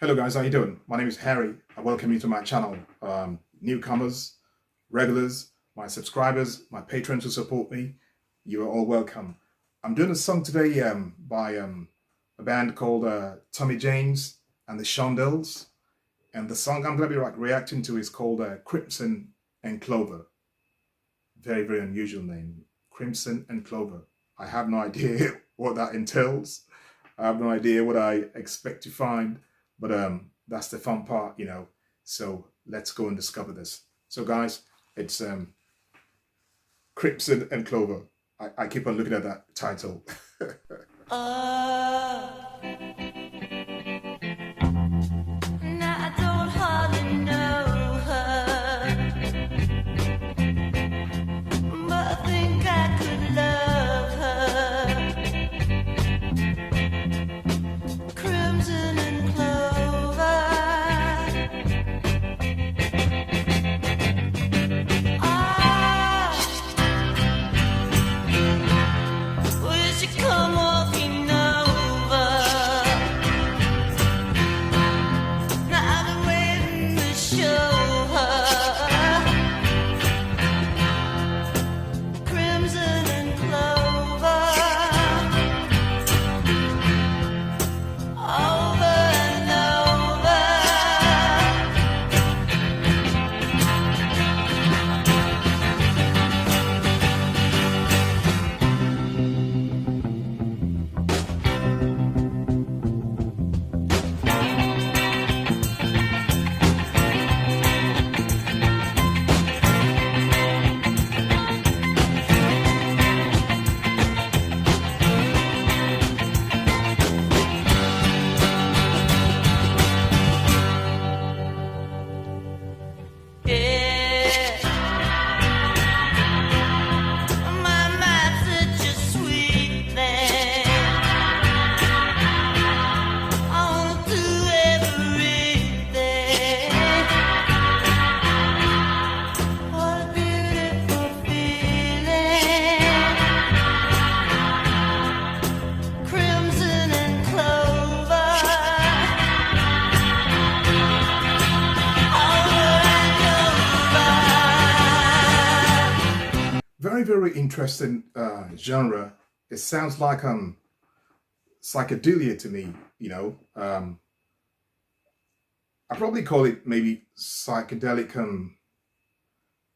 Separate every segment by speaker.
Speaker 1: Hello guys, how you doing? My name is Harry. I welcome you to my channel. Newcomers, regulars, my subscribers, my patrons who support me, you are all welcome. I'm doing a song today by a band called Tommy James and the Shondells. And the song I'm going to be reacting to is called Crimson and Clover. Very, very unusual name. Crimson and Clover. I have no idea what that entails. I have no idea what I expect to find. But that's the fun part, you know. So let's go and discover this. So guys, it's Crimson and Clover. I keep on looking at that title. Very, very interesting genre. It sounds like psychedelia to me, you know. I probably call it maybe psychedelic.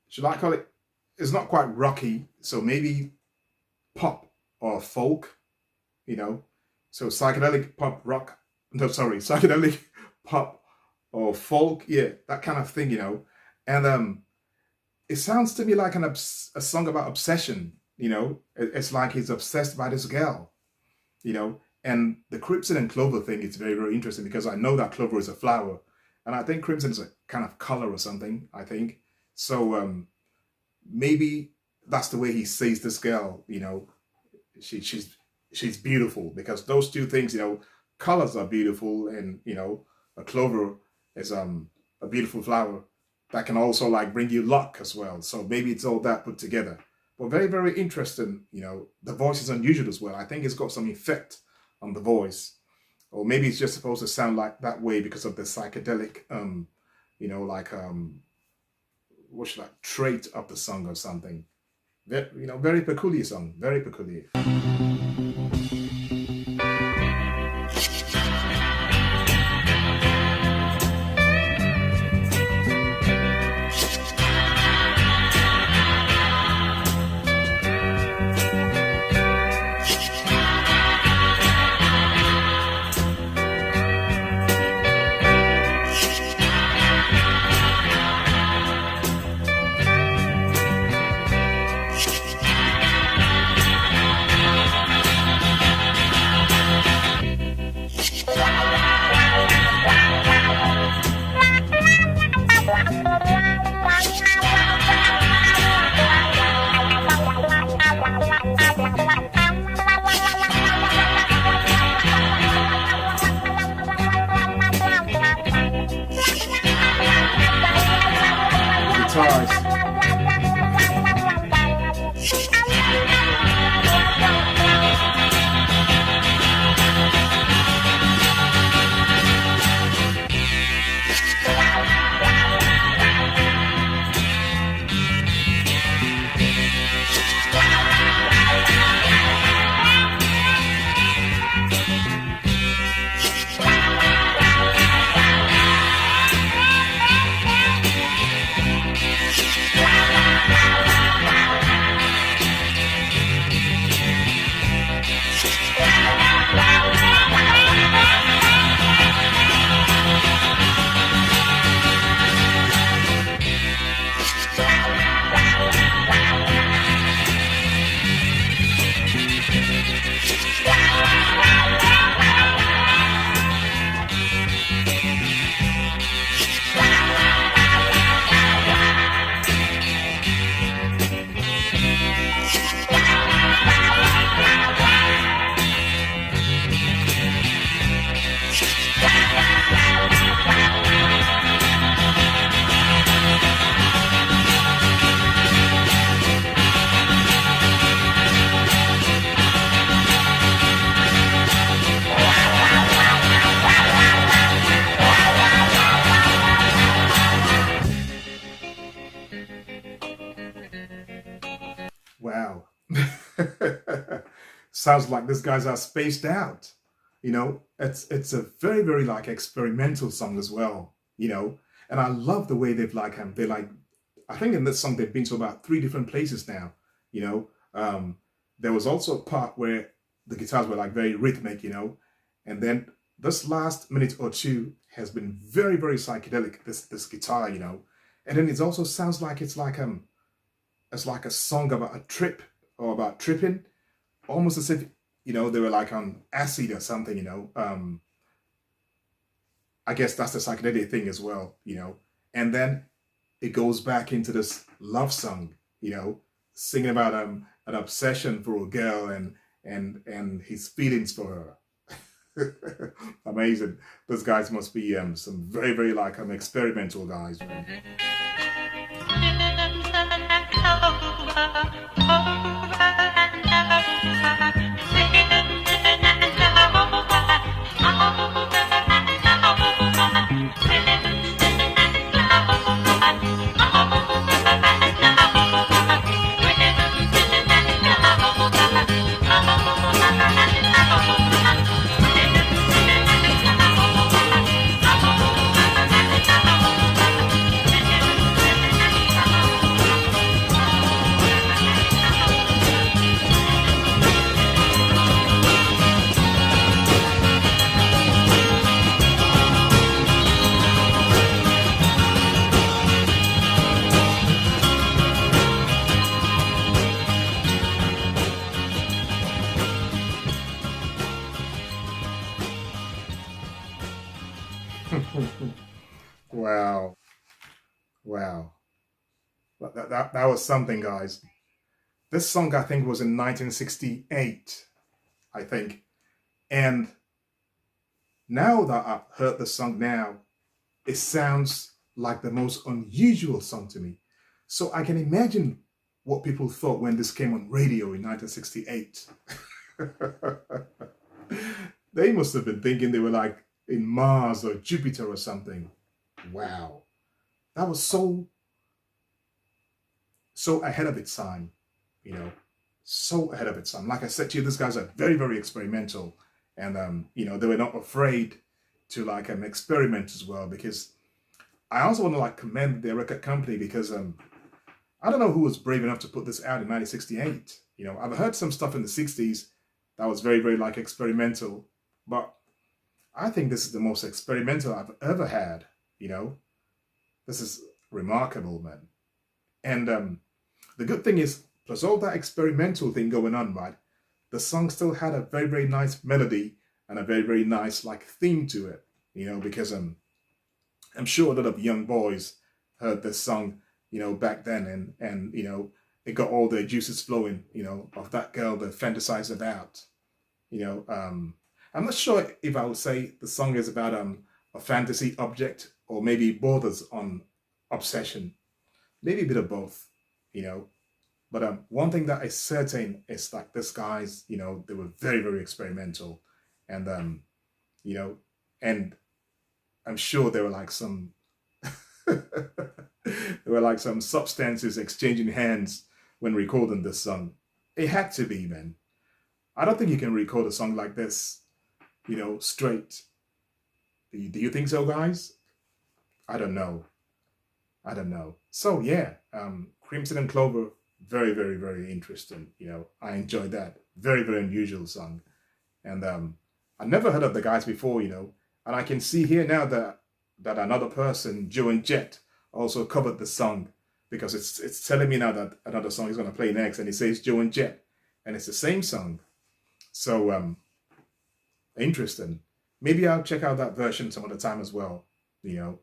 Speaker 1: Should I call it? It's not quite rocky, so maybe pop or folk, you know. So psychedelic pop rock. No, sorry, psychedelic pop or folk. Yeah, that kind of thing, you know. And it sounds to me like a song about obsession, you know. It's like he's obsessed by this girl, you know. And the Crimson and Clover thing is very, very interesting because I know that clover is a flower. And I think crimson is a kind of color or something, I think. So maybe that's the way he sees this girl, you know. She's beautiful because those two things, you know, colors are beautiful and, you know, a clover is a beautiful flower. That can also like bring you luck as well. So maybe it's all that put together. But very, very interesting, you know. The voice is unusual as well. I think it's got some effect on the voice. Or maybe it's just supposed to sound like that way because of the psychedelic, you know, like, what should I, trait of the song or something. You know, very peculiar song, very peculiar. sounds like these guys are spaced out. You know, it's a very, very like experimental song as well, you know. And I love the way they like, I think in this song they've been to about 3 different places now, you know. There was also a part where the guitars were like very rhythmic, you know. And then this last minute or two has been very, very psychedelic, this guitar, you know. And then it also sounds like it's like a song about a trip or about tripping, almost as if, you know, they were like on acid or something, you know. I guess that's the psychedelic thing as well, you know. And then it goes back into this love song, you know, singing about an obsession for a girl and his feelings for her. Amazing. Those guys must be some very, very like experimental guys. Wow. Wow. That was something, guys. This song, I think, was in 1968, I think. And now that I've heard the song now, it sounds like the most unusual song to me. So I can imagine what people thought when this came on radio in 1968. They must have been thinking they were like in Mars or Jupiter or something. Wow. That was so ahead of its time, you know, so ahead of its time. Like I said to you, these guys are very, very experimental. And, you know, they were not afraid to like experiment as well, because I also want to like commend their record company, because I don't know who was brave enough to put this out in 1968. You know, I've heard some stuff in the 60s that was very, very like experimental, but I think this is the most experimental I've ever had, you know. This is remarkable, man. And the good thing is, plus all that experimental thing going on, right, the song still had a very, very nice melody and a very, very nice like theme to it, you know, because I'm sure a lot of young boys heard this song, you know, back then, and you know, it got all their juices flowing, you know, of that girl they fantasize about, you know. I'm not sure if I would say the song is about a fantasy object, or maybe borders on obsession, maybe a bit of both, you know. But one thing that is certain is like these guys, you know, they were very, very experimental, and you know, and I'm sure there were like some there were like some substances exchanging hands when recording this song. It had to be, man. I don't think you can record a song like this, you know, straight. Do you think so, guys? I don't know. I don't know. So yeah, Crimson and Clover, very, very, very interesting. You know, I enjoyed that. Very, very unusual song. And I never heard of the guys before, you know. And I can see here now that another person, Joe and Jet, also covered the song, because it's telling me now that another song is going to play next, and it says Joe and Jet, and it's the same song. So interesting. Maybe I'll check out that version some other time as well. You know,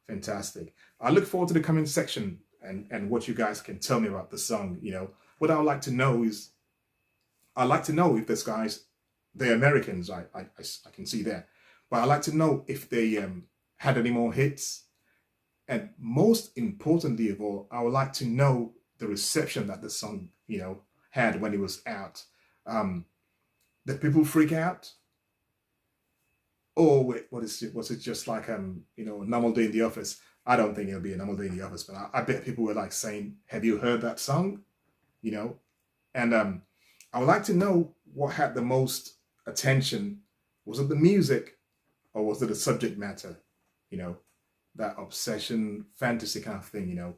Speaker 1: fantastic. I look forward to the comment section and what you guys can tell me about the song. You know, what I would like to know is, I'd like to know if this guys, they're Americans, I can see that. But I'd like to know if they had any more hits. And most importantly of all, I would like to know the reception that the song, you know, had when it was out. Did people freak out? Or wait, was it just like you know, a normal day in the office? I don't think it'll be a normal day in the office, but I bet people were like saying, "Have you heard that song?" You know, and I would like to know what had the most attention? Was it the music or was it the subject matter? You know, that obsession, fantasy kind of thing, you know?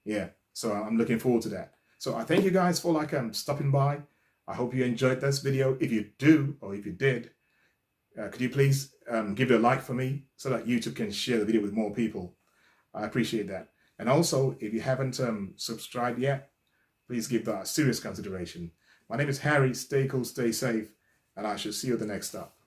Speaker 1: Yeah, so I'm looking forward to that. So I thank you guys for stopping by. I hope you enjoyed this video. If you do, or if you did, could you please give it a like for me so that YouTube can share the video with more people? I appreciate that. And also, if you haven't subscribed yet, please give that serious consideration. My name is Harry. Stay cool, stay safe, and I shall see you at the next stop.